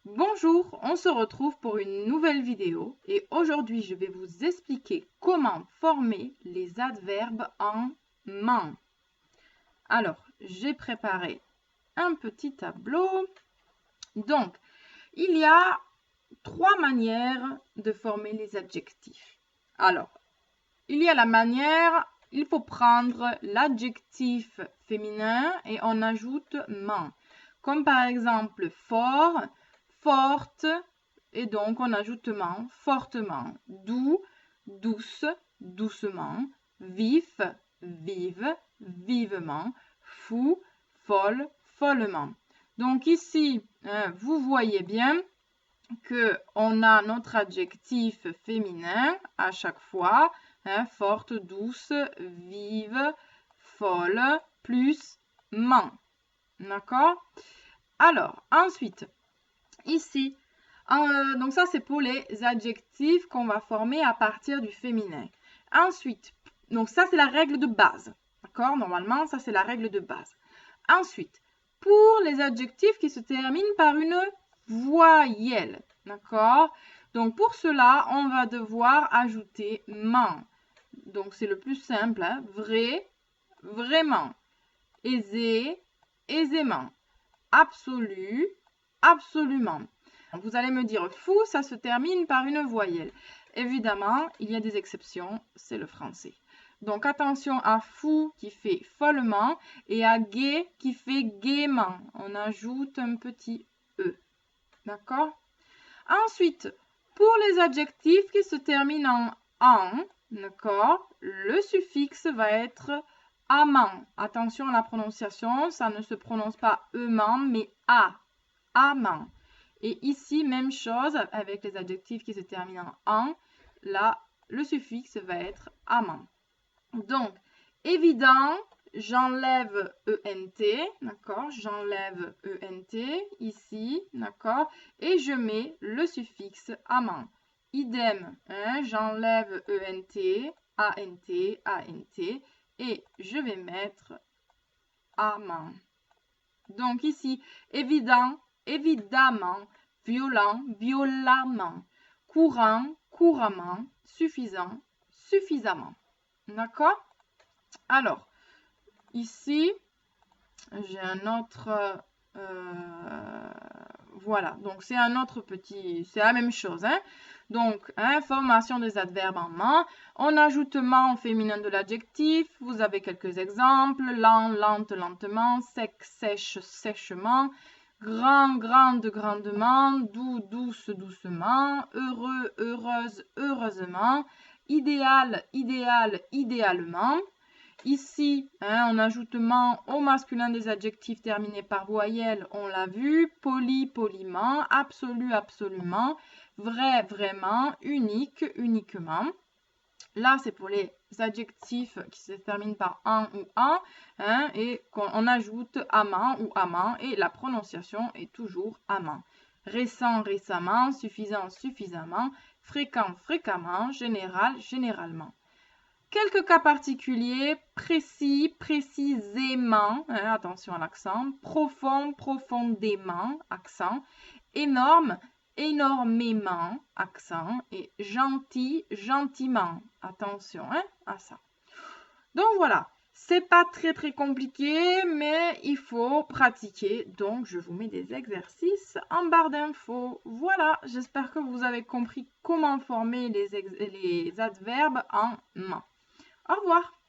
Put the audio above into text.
Bonjour, on se retrouve pour une nouvelle vidéo et aujourd'hui je vais vous expliquer comment former les adverbes en man. Alors, j'ai préparé un petit tableau. Donc, il y a trois manières de former les adjectifs. Alors, il y a la manière, il faut prendre l'adjectif féminin et on ajoute man. Comme par exemple fort, forte, et donc on ajoute man, fortement. Doux, douce, doucement. Vif, vive, vivement. Fou, folle, follement. Donc ici, vous voyez bien qu'on a notre adjectif féminin à chaque fois, forte, douce, vive, folle, plus man. D'accord? Alors, ensuite, ici, donc ça c'est pour les adjectifs qu'on va former à partir du féminin. Ensuite, donc ça c'est la règle de base. D'accord? Normalement, ça c'est la règle de base. Ensuite, pour les adjectifs qui se terminent par une voyelle. D'accord? Donc pour cela, on va devoir ajouter man. Donc c'est le plus simple. Vrai, vraiment. Aisé, aisément. Absolu, absolument. Vous allez me dire fou, ça se termine par une voyelle. Évidemment, il y a des exceptions, c'est le français. Donc attention à fou qui fait follement et à gai qui fait gaiement. On ajoute un petit E. D'accord? Ensuite, pour les adjectifs qui se terminent en, d'accord, le suffixe va être amant. Attention à la prononciation, ça ne se prononce pas ement, mais a, amant. Et ici, même chose avec les adjectifs qui se terminent en, là, le suffixe va être amant. Donc, évident, j'enlève ENT, d'accord? J'enlève ENT ici, d'accord? Et je mets le suffixe amant. Idem, hein, j'enlève ENT, ANT, ANT, et je vais mettre amant. Donc ici, évident, évidemment, violent, violemment, courant, couramment, suffisant, suffisamment. D'accord? Alors, ici, j'ai un autre... voilà, donc c'est un autre petit... C'est la même chose. Hein? Donc, formation des adverbes en man. On ajoute man au féminin de l'adjectif. Vous avez quelques exemples. Lent, lente, lentement. Sec, sèche, sèchement. Grand, grande, grandement. Doux, douce, doucement. Heureux, heureuse, heureusement. Idéal, idéal, idéalement. Ici, on ajoute man au masculin des adjectifs terminés par voyelle, on l'a vu. Poli, poliment. Absolu, absolument. Vrai, vraiment. Unique, uniquement. Là, c'est pour les adjectifs qui se terminent par un ou un, et qu'on ajoute amant ou amant, et la prononciation est toujours amant. Récent, récemment. Suffisant, suffisamment. Fréquent, fréquemment. Général, généralement. Quelques cas particuliers, précis, précisément, attention à l'accent, profond, profondément, accent, énorme, énormément, accent, et gentil, gentiment, attention à ça. Donc voilà, c'est pas très compliqué, mais il faut pratiquer, donc je vous mets des exercices en barre d'infos. Voilà, j'espère que vous avez compris comment former les adverbes en man. Au revoir.